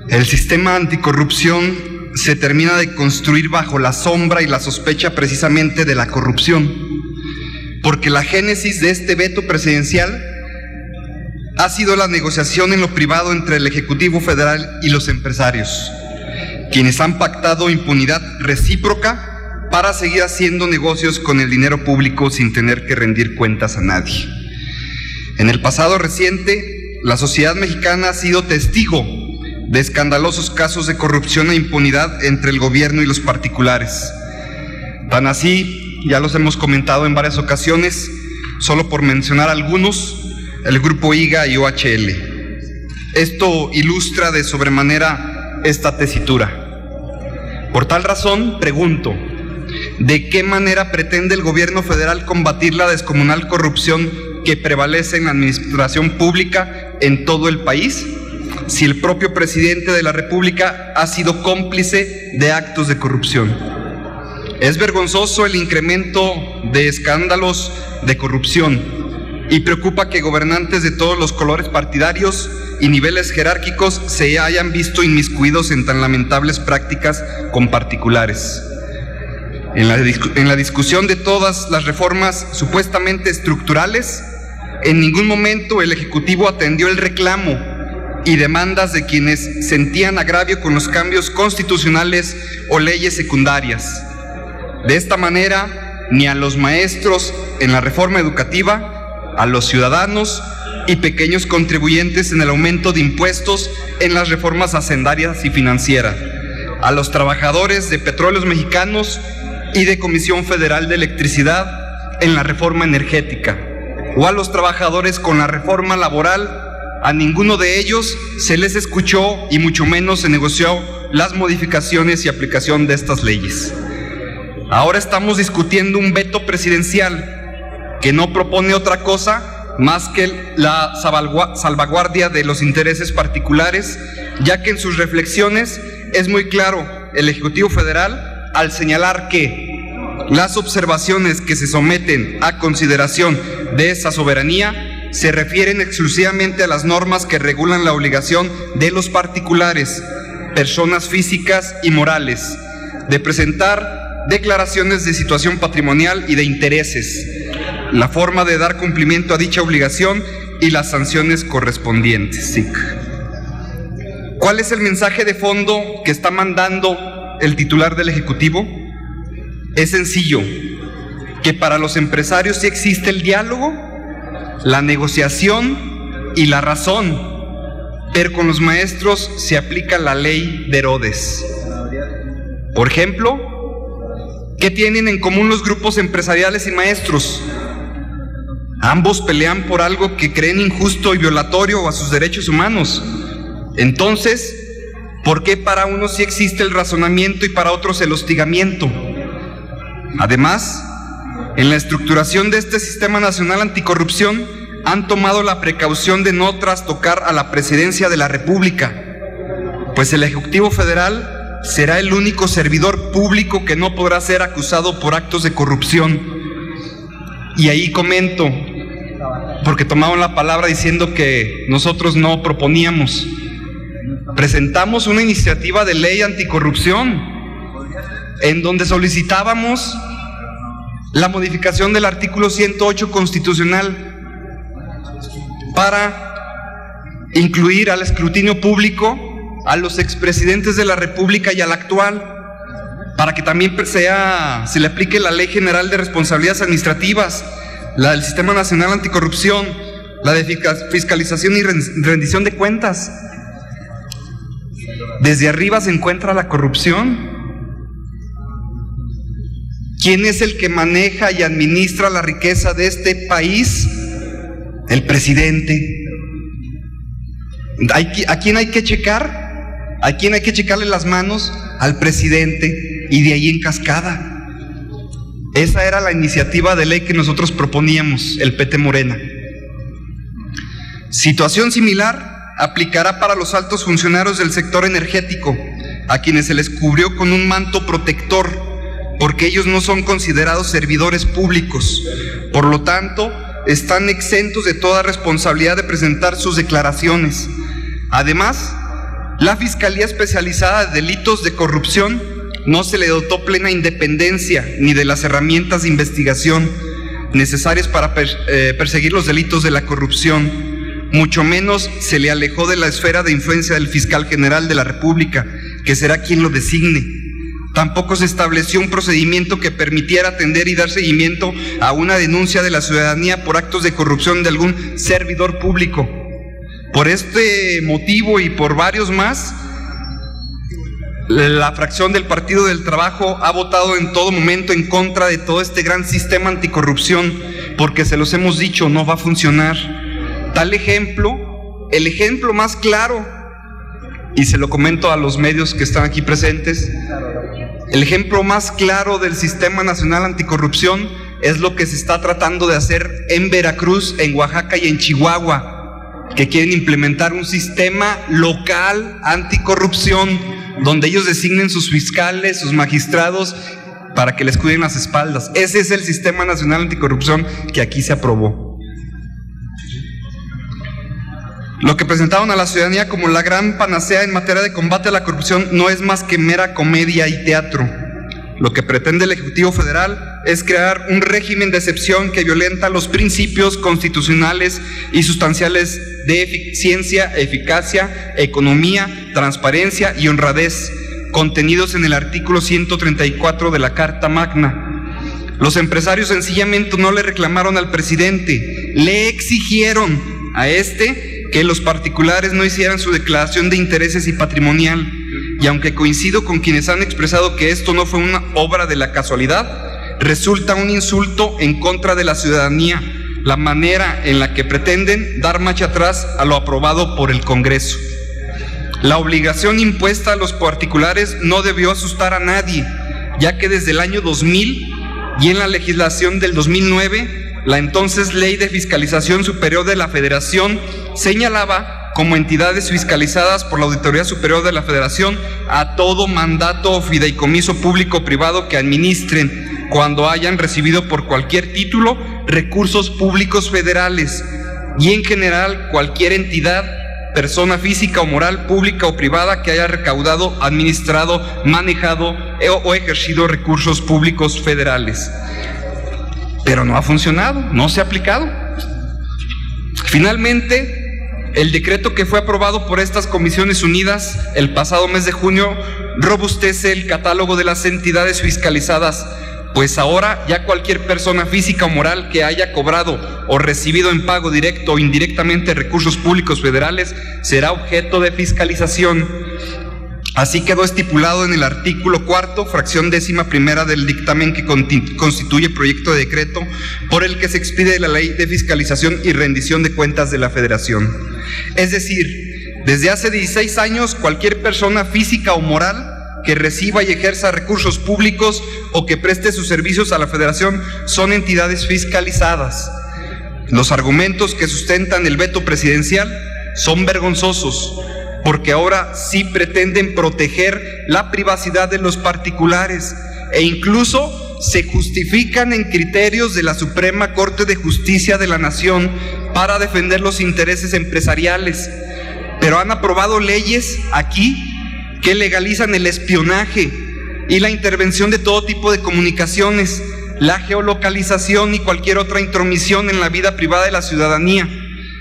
El sistema anticorrupción se termina de construir bajo la sombra y la sospecha precisamente de la corrupción, porque la génesis de este veto presidencial ha sido la negociación en lo privado entre el Ejecutivo Federal y los empresarios, quienes han pactado impunidad recíproca para seguir haciendo negocios con el dinero público sin tener que rendir cuentas a nadie. En el pasado reciente, la sociedad mexicana ha sido testigo de escandalosos casos de corrupción e impunidad entre el gobierno y los particulares. Tan así, ya los hemos comentado en varias ocasiones, solo por mencionar algunos, el Grupo IGA y OHL. Esto ilustra de sobremanera esta tesitura. Por tal razón, pregunto, ¿de qué manera pretende el gobierno federal combatir la descomunal corrupción que prevalece en la administración pública en todo el país, si el propio presidente de la República ha sido cómplice de actos de corrupción? Es vergonzoso el incremento de escándalos de corrupción y preocupa que gobernantes de todos los colores partidarios y niveles jerárquicos se hayan visto inmiscuidos en tan lamentables prácticas con particulares. En la discusión de todas las reformas supuestamente estructurales, en ningún momento el Ejecutivo atendió el reclamo y demandas de quienes sentían agravio con los cambios constitucionales o leyes secundarias. De esta manera, ni a los maestros en la reforma educativa, a los ciudadanos y pequeños contribuyentes en el aumento de impuestos en las reformas hacendarias y financieras, a los trabajadores de Petróleos Mexicanos y de Comisión Federal de Electricidad en la reforma energética, o a los trabajadores con la reforma laboral, a ninguno de ellos se les escuchó y mucho menos se negoció las modificaciones y aplicación de estas leyes. Ahora estamos discutiendo un veto presidencial que no propone otra cosa más que la salvaguardia de los intereses particulares, ya que en sus reflexiones es muy claro el Ejecutivo Federal al señalar que las observaciones que se someten a consideración de esa soberanía se refieren exclusivamente a las normas que regulan la obligación de los particulares, personas físicas y morales, de presentar declaraciones de situación patrimonial y de intereses, la forma de dar cumplimiento a dicha obligación y las sanciones correspondientes. Sí. ¿Cuál es el mensaje de fondo que está mandando el titular del Ejecutivo? Es sencillo, que para los empresarios sí existe el diálogo, la negociación y la razón, pero con los maestros se aplica la ley de Herodes. Por ejemplo, ¿qué tienen en común los grupos empresariales y maestros? Ambos pelean por algo que creen injusto y violatorio a sus derechos humanos. Entonces, ¿por qué para unos sí existe el razonamiento y para otros el hostigamiento? Además, en la estructuración de este Sistema Nacional Anticorrupción han tomado la precaución de no trastocar a la Presidencia de la República, pues el Ejecutivo Federal será el único servidor público que no podrá ser acusado por actos de corrupción. Y ahí comento, porque tomaron la palabra diciendo que nosotros no proponíamos. Presentamos una iniciativa de ley anticorrupción en donde solicitábamos la modificación del artículo 108 constitucional para incluir al escrutinio público a los expresidentes de la República y al actual, para que también se le aplique la Ley General de Responsabilidades Administrativas, la del Sistema Nacional Anticorrupción, la de fiscalización y rendición de cuentas. Desde arriba se encuentra la corrupción. ¿Quién es el que maneja y administra la riqueza de este país? El presidente. ¿A quién hay que checar? ¿A quién hay que checarle las manos? Al presidente, y de ahí en cascada. Esa era la iniciativa de ley que nosotros proponíamos, el PT Morena. Situación similar aplicará para los altos funcionarios del sector energético, a quienes se les cubrió con un manto protector, porque ellos no son considerados servidores públicos. Por lo tanto, están exentos de toda responsabilidad de presentar sus declaraciones. Además, La Fiscalía Especializada de Delitos de Corrupción no se le dotó plena independencia ni de las herramientas de investigación necesarias para perseguir los delitos de la corrupción. Mucho menos se le alejó de la esfera de influencia del fiscal general de la República, que será quien lo designe. Tampoco se estableció un procedimiento que permitiera atender y dar seguimiento a una denuncia de la ciudadanía por actos de corrupción de algún servidor público. Por este motivo y por varios más, la fracción del Partido del Trabajo ha votado en todo momento en contra de todo este gran sistema anticorrupción, porque se los hemos dicho, no va a funcionar. Tal ejemplo, el ejemplo más claro, y se lo comento a los medios que están aquí presentes, el ejemplo más claro del Sistema Nacional Anticorrupción es lo que se está tratando de hacer en Veracruz, en Oaxaca y en Chihuahua, que quieren implementar un sistema local anticorrupción, donde ellos designen sus fiscales, sus magistrados, para que les cuiden las espaldas. Ese es el Sistema Nacional Anticorrupción que aquí se aprobó. Lo que presentaron a la ciudadanía como la gran panacea en materia de combate a la corrupción no es más que mera comedia y teatro. Lo que pretende el Ejecutivo Federal es crear un régimen de excepción que violenta los principios constitucionales y sustanciales de eficiencia, eficacia, economía, transparencia y honradez, contenidos en el artículo 134 de la Carta Magna. Los empresarios sencillamente no le reclamaron al presidente, le exigieron a que los particulares no hicieran su declaración de intereses y patrimonial. Y aunque coincido con quienes han expresado que esto no fue una obra de la casualidad, resulta un insulto en contra de la ciudadanía la manera en la que pretenden dar marcha atrás a lo aprobado por el Congreso. La obligación impuesta a los particulares no debió asustar a nadie, ya que desde el año 2000 y en la legislación del 2009, la entonces Ley de Fiscalización Superior de la Federación señalaba como entidades fiscalizadas por la Auditoría Superior de la Federación a todo mandato o fideicomiso público o privado que administren, cuando hayan recibido por cualquier título recursos públicos federales, y en general cualquier entidad, persona física o moral, pública o privada que haya recaudado, administrado, manejado o ejercido recursos públicos federales. Pero no ha funcionado, no se ha aplicado. Finalmente, el decreto que fue aprobado por estas comisiones unidas el pasado mes de junio robustece el catálogo de las entidades fiscalizadas, pues ahora ya cualquier persona física o moral que haya cobrado o recibido en pago directo o indirectamente recursos públicos federales será objeto de fiscalización. Así quedó estipulado en el artículo 4, fracción 11ª del dictamen que constituye proyecto de decreto por el que se expide la Ley de Fiscalización y Rendición de Cuentas de la Federación. Es decir, desde hace 16 años, cualquier persona física o moral que reciba y ejerza recursos públicos o que preste sus servicios a la Federación son entidades fiscalizadas. Los argumentos que sustentan el veto presidencial son vergonzosos, porque ahora sí pretenden proteger la privacidad de los particulares e incluso se justifican en criterios de la Suprema Corte de Justicia de la Nación para defender los intereses empresariales. Pero han aprobado leyes aquí que legalizan el espionaje y la intervención de todo tipo de comunicaciones, la geolocalización y cualquier otra intromisión en la vida privada de la ciudadanía.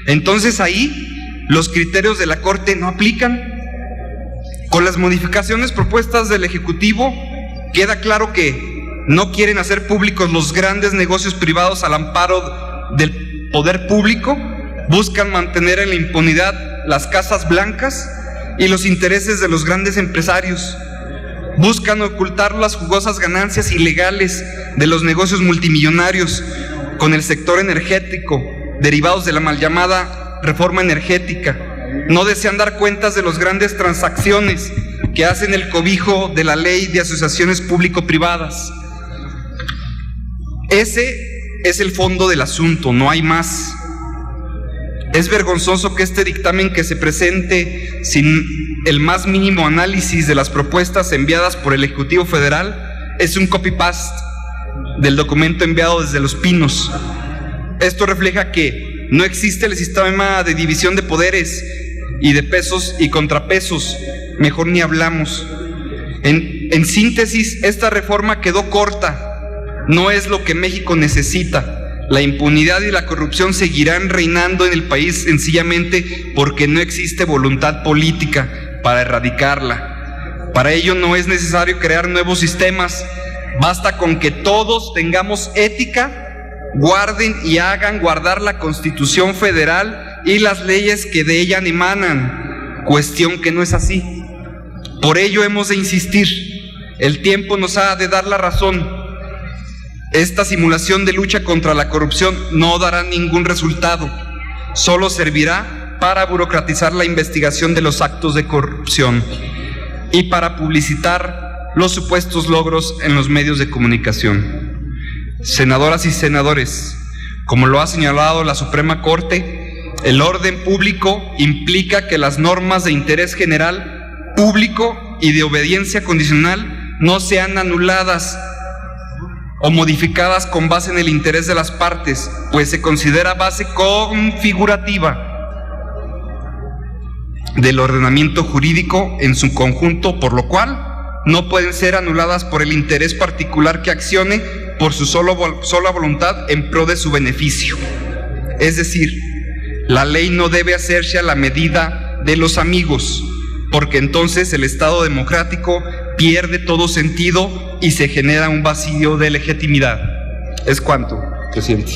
Entonces ahí los criterios de la Corte no aplican. Con las modificaciones propuestas del Ejecutivo, queda claro que no quieren hacer públicos los grandes negocios privados al amparo del poder público, buscan mantener en la impunidad las casas blancas y los intereses de los grandes empresarios, buscan ocultar las jugosas ganancias ilegales de los negocios multimillonarios con el sector energético, derivados de la mal llamada reforma energética. No desean dar cuentas de las grandes transacciones que hacen el cobijo de la ley de asociaciones público-privadas. Ese es el fondo del asunto, no hay más. Es vergonzoso que este dictamen que se presente sin el más mínimo análisis de las propuestas enviadas por el Ejecutivo Federal es un copy-paste del documento enviado desde Los Pinos. Esto refleja que no existe el sistema de división de poderes y de pesos y contrapesos, mejor ni hablamos. En síntesis, esta reforma quedó corta, no es lo que México necesita. La impunidad y la corrupción seguirán reinando en el país sencillamente porque no existe voluntad política para erradicarla. Para ello no es necesario crear nuevos sistemas, basta con que todos tengamos ética, guarden y hagan guardar la Constitución Federal y las leyes que de ella emanan, cuestión que no es así. Por ello hemos de insistir, el tiempo nos ha de dar la razón. Esta simulación de lucha contra la corrupción no dará ningún resultado, solo servirá para burocratizar la investigación de los actos de corrupción y para publicitar los supuestos logros en los medios de comunicación. Senadoras y senadores, como lo ha señalado la Suprema Corte, el orden público implica que las normas de interés general, público y de obediencia condicional no sean anuladas o modificadas con base en el interés de las partes, pues se considera base configurativa del ordenamiento jurídico en su conjunto, por lo cual no pueden ser anuladas por el interés particular que accione por su sola voluntad en pro de su beneficio. Es decir, la ley no debe hacerse a la medida de los amigos, porque entonces el Estado democrático pierde todo sentido y se genera un vacío de legitimidad. Es cuanto, presidente.